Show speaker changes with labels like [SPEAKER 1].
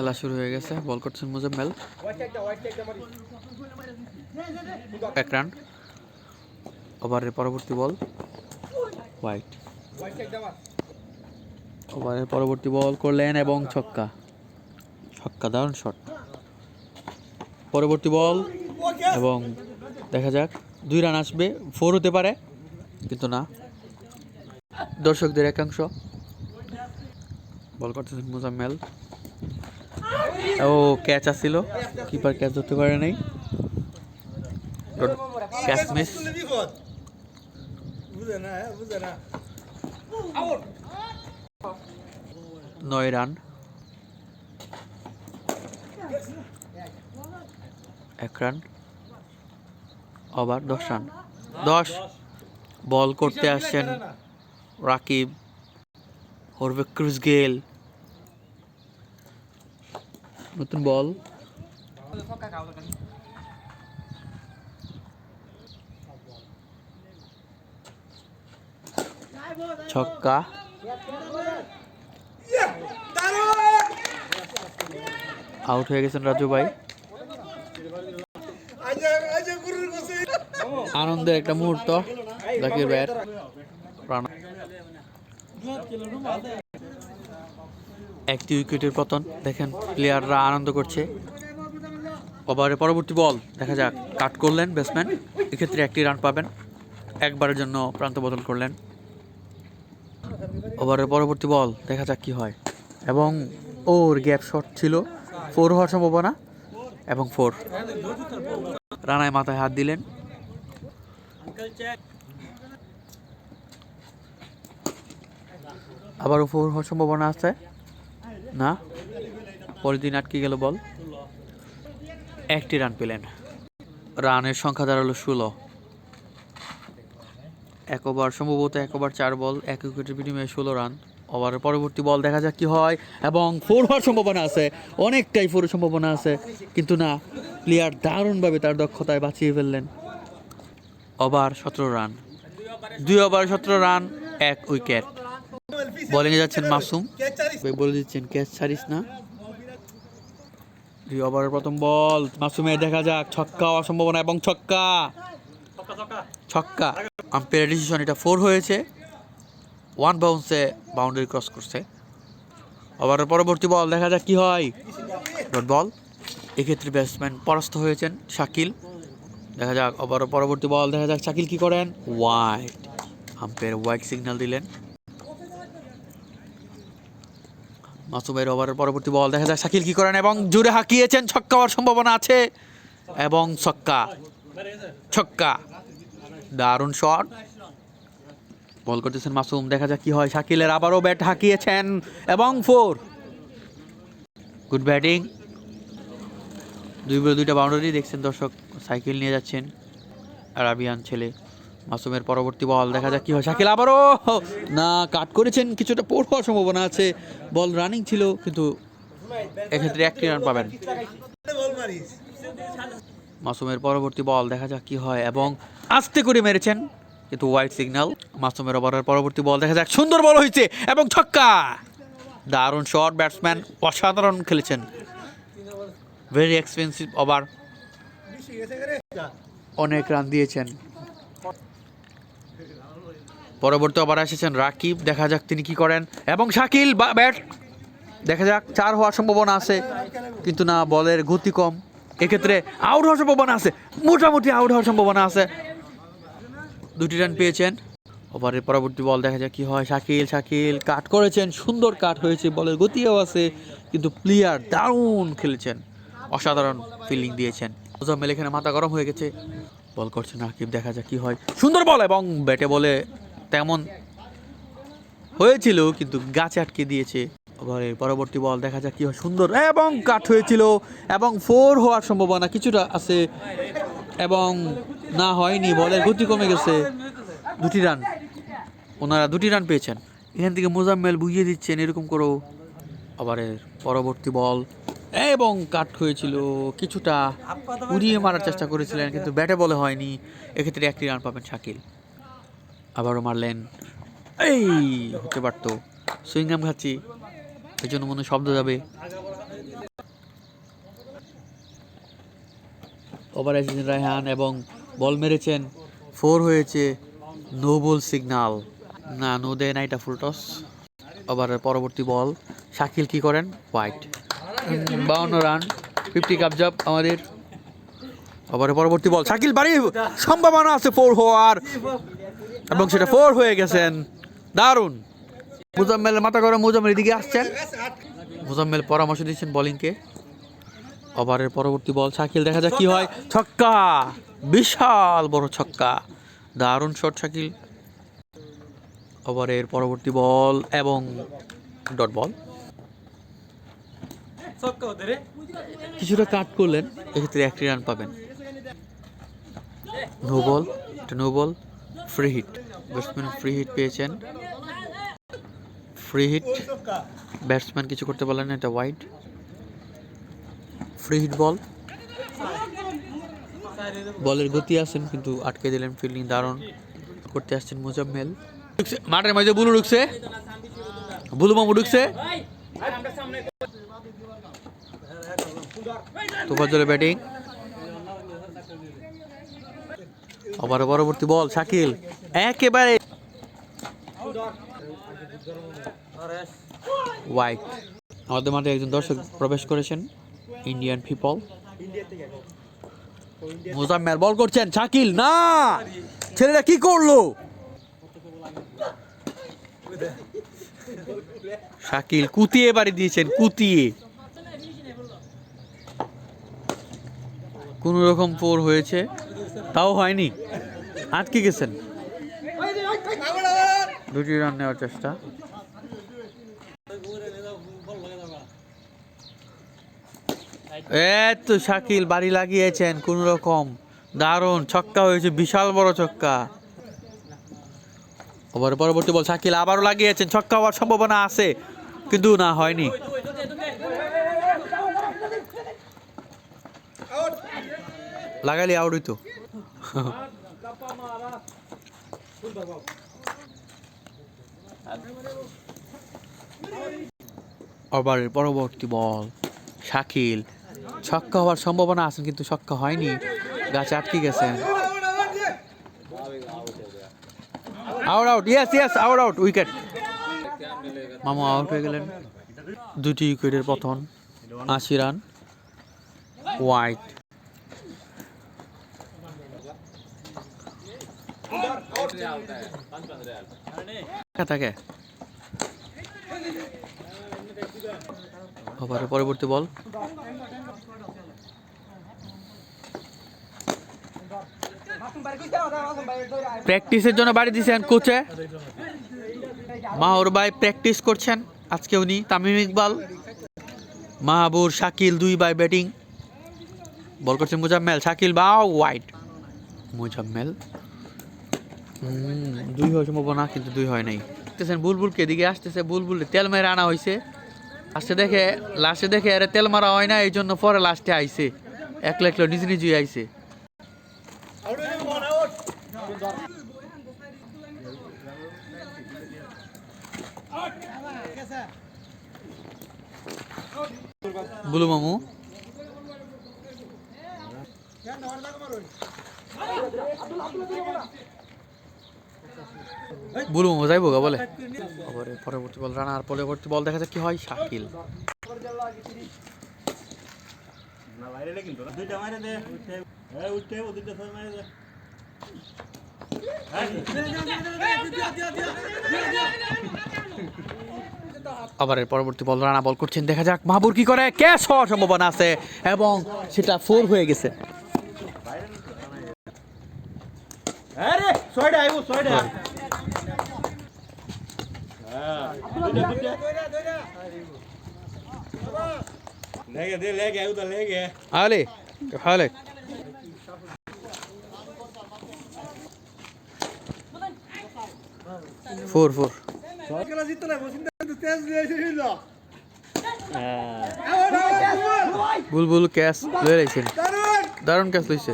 [SPEAKER 1] খেলা শুরু হয়ে গেছে। বল করছেন মুজাম্মেল। এক রান। ওভারের পরবর্তী বল হোয়াইট। ওভারের পরবর্তী বল করলেন এবং ছক্কা। ছক্কা, দারুণ শট। পরবর্তী বল এবং দেখা যাক 2 রান আসবে, 4 হতে পারে কিন্তু না। দর্শকদের একাংশ। বল করতেছেন মুজাম্মেল। ও ক্যাচ আসছিল, কিপার ক্যাচ ধরতে পারে নাই, catch miss. 9 run. 1 run. Over 10 run. 10। বল করতে আসছেন রাকিব, হরবে ক্রিস গেল। নতুন বল। ছক্কা। আউট হয়ে গেছেন রাজু ভাই। আনন্দের একটা মুহূর্ত জাকির ভাইয়ের। একটি উইকেটের পতন। দেখেন প্লেয়াররা আনন্দ করছে। ওভারের পরবর্তী বল দেখা যাক, কাট করলেন ব্যাটসম্যান, এক্ষেত্রে 1টি রান পাবেন। একবারের জন্য প্রান্ত বদল করলেন। ওভারের পরবর্তী বল দেখা যাক কি হয়, এবং ওর গ্যাপ শট ছিল, 4 হওয়ার সম্ভাবনা এবং 4। রানায় মাথায় হাত দিলেন। আবারও 4 হওয়ার সম্ভাবনা আছে না, পরের দিন আটকে গেল বল। 1টি রান পেলেন। রানের সংখ্যা দাঁড়ালো 16। 1 ওভার, সম্ভবত 1 ওভার 4 বল, 1 উইকেটের বিনিময়ে 16 রান। ওভারের পরবর্তী বল দেখা যাক কি হয়, এবং 4 হওয়ার সম্ভাবনা আছে, অনেকটাই 4 সম্ভাবনা আছে কিন্তু না, প্লেয়ার দারুণভাবে তার দক্ষতায় বাঁচিয়ে ফেললেন। Over 17 run. 2 over 17 run, 1 wicket. বোলিংয়ে যাচ্ছেন মাসুম, বলে দিচ্ছেন ক্যাচ ছাড়িস না। 2 ওভারের প্রথম বল মাসুমের, দেখা যাক ছক্কা হওয়ার সম্ভাবনা, এবং ছক্কা। ছক্কা। আম্পায়ার ডিসিশন, এটা 4 হয়েছে। 1 বাউন্সে বাউন্ডারি ক্রস করছে। ওভারের পরবর্তী বল দেখা যাক কি হয়। Dot ball. এক্ষেত্রে ব্যাটসম্যান পরাস্ত হয়েছেন শাকিল। দেখা যাক ওভারের পরবর্তী বল, দেখা যাক শাকিল কি করেন। ওয়াইড। আম্পায়ার ওয়াইড সিগন্যাল দিলেন। মাসুমের ওভারের পরবর্তী বল দেখা যাক শাকিল কি করেন, এবং জোরে হাঁকিয়েছেন, ছক্কা হওয়ার সম্ভাবনা আছে, এবং ছক্কা। ছক্কা, দারুণ শট। বল করতেছেন মাসুম, দেখা যাক কি হয়। শাকিলের আবারও ব্যাট হাঁকিয়েছেন, এবং 4। Good batting. 2 বলে 2টা বাউন্ডারি। দেখছেন দর্শক, সাইকেল নিয়ে যাচ্ছেন আরাবিয়ান ছেলে। মাসুমের পরবর্তী বল দেখা যাক কি হয়। শাকিল আবারও না, কাট করেছেন, কিছুটা 4 হওয়ার সম্ভাবনা আছে। বল রানিং ছিল, কিন্তু এক্ষেত্রে 1টি রান পাবেন। মাসুমের পরবর্তী বল দেখা যাক কি হয়, এবং আস্তে করে মেরেছেন, কিন্তু হোয়াইট সিগন্যাল। মাসুমের ওভারের পরবর্তী বল দেখা যাক, সুন্দর বল হয়েছে, এবং ছক্কা। দারুণ শট, ব্যাটসম্যান অসাধারণ খেলেছেন। ভেরি এক্সপেন্সিভ ওভার, অনেক রান দিয়েছেন। পরবর্তী ওভারে এসেছেন রাকিব, দেখা যাক তিনি কি করেন, এবং শাকিল ব্যাট, দেখা যাক 4 হওয়ার সম্ভাবনা আছে কিন্তু না, বলের গতি কম, এক্ষেত্রে আউট হওয়ার সম্ভাবনা আছে, মোটামুটি আউট হওয়ার সম্ভাবনা আছে। 2টি রান পেয়েছেন। ওভারের পরবর্তী বল দেখা যাক কি হয়। শাকিল কাট করেছেন, সুন্দর কাট হয়েছে, বলের গতিও আছে, কিন্তু প্লেয়ার দারুণ খেলেছেন, অসাধারণ ফিল্ডিং দিয়েছেন। মুজাম্মেল এখানে মাথা গরম হয়ে গেছে। বল করছেন রাকিব, দেখা যাক কি হয়। সুন্দর বল, এবং ব্যাটে বলে তেমন হয়েছিল, কিন্তু গাছে আটকে দিয়েছে। ওভারের পরবর্তী বল দেখা যাক কি হয়। সুন্দর, এবং কাট হয়েছিল, এবং 4 হওয়ার সম্ভাবনা কিছুটা আছে, এবং না হয়নি, বলের গতি কমে গেছে। 2টি রান, ওনারা 2টি রান পেয়েছেন। এখান থেকে মুজাম্মেল বুঝিয়ে দিচ্ছেন এরকম করো। ওভারের পরবর্তী বল, এবং কাট হয়েছিল, কিছুটা উড়িয়ে মারার চেষ্টা করেছিলেন, কিন্তু ব্যাটে বলে হয়নি, এক্ষেত্রে 1টি রান পাবেন শাকিল। আবারও মারলেন, এই হতে পারতো, সুইংগাম খাচ্ছি, এই জন্য মনে শব্দ যাবে। ওভারে এসেছেন রায়হান এবং বল মেরেছেন, 4 হয়েছে, নো বল সিগনাল, না নো দেয় না, এটা ফুল টস। ওভারের পরবর্তী বল, শাকিল কি করেন, হোয়াইট, 52 রান, 50 কাবজাব আমাদের। ওভারের পরবর্তী বল, শাকিল বাড়ি, সম্ভাবনা আছে 4 হওয়ার এবং সেটা 4 হয়ে গেছেন, দারুণ। মুজাম্মেলের মাথা করে মুজাম্মেল দিকে আসছেন, মুজাম্মেল পরামর্শ দিচ্ছেন বোলিংকে। ওভারের পরবর্তী বল, শাকিল দেখা যাক কি হয়, ছক্কা, বিশাল বড় ছক্কা, দারুণ শট শাকিল। ওভারের পরবর্তী বল এবং ডট বল, কিছুটা কাট করলেন, এক্ষেত্রে 1 রান পাবেন। নো বল, এটা no ball, free hit, batsman free hit পেয়েছেন, ফ্রি হিট, ব্যাটসম্যান কিছু করতে পারলেন না, এটা ওয়াইড, ফ্রি হিট বল। বলের গতি আছেন কিন্তু আটকে দিলেন, ফিল্ডিং দারুণ করতে আসছেন মুজাম্মেল। মাঠের মাঝে বুলু ঢুকছে, বুলু মামু ঢুকছে, তোফাজ্জলের ব্যাটিং। আবার পরবর্তী বল, শাকিল একেবারে ওয়াইড। আমাদের মাঠে একজন দর্শক প্রবেশ করেছেন, ইন্ডিয়ান পিপল। মুজাম্মেল বল করছেন, শাকিল না, ছেলেরা কি করলো, শাকিল কুতিয়ে বাড়ি দিয়েছেন, কুতিয়ে, কোন রকম 4 হয়েছে, তাও হয়নি, আটকে গেছেন। 2টি রান নেওয়ার চেষ্টা, তো শাকিল বাড়ি লাগিয়েছেন কোন রকম, দারুণ ছক্কা হয়েছে, বিশাল বড় ছক্কা। ওভার পরবর্তী বল, শাকিল আবারও লাগিয়েছেন, ছক্কা হওয়ার সম্ভাবনা আছে কিন্তু না, হয়নি। লাগাইলে আউট হইতো। ওভারের পরবর্তী বল, শাকিল ছক্কা হওয়ার সম্ভাবনা আছে কিন্তু ছক্কা হয়নি, গাছে আটকে গেছেন। Out, out, yes yes, out, out, wicket, মামু আউট হয়ে গেলেন। 2টি উইকেটের পতন, 80 রান, ওয়াইড। থাকে ওভারের পরবর্তী বল, প্র্যাকটিসের জন্য বাড়ি দিয়েছেন কোচে, মাহর ভাই প্র্যাকটিস করছেন আজকে উনি, তামিম ইকবাল, মাহবুর, শাকিল 2 ভাই ব্যাটিং, বল করছেন মুজাম্মেল, শাকিল বা ওয়াইড, মুজাম্মেল 2 হওয়ার সম্ভাবনা কিন্তু 2 হয় নাই। দেখতেছেন বুলবুলকে দিকে আসতেছে, বুলবুল তেল মেরে আনা হয়েছে, লাস্টে দেখে আরে তেল মারা হয় না, এই জন্য পরে লাস্টে আইছে, একলা একলা নিজে নিজেই আইছে। বুলু মামু বুলু মামু যাইব গা বলে। পরবর্তী বল, রানার পরবর্তী বল, দেখা যাক কি হয়, শাকিল আবার পরবর্তী বল, রানা বল করছেন, দেখা যাক মাহবুর কি করে, ক্যাচ হওয়ার সম্ভাবনা আছে এবং সেটা 4 হয়ে গেছে। আলে হালে 4-4 বুলবুল ক্যাচ লয়ে রাখছেন, দারুণ ক্যাচ লইছে।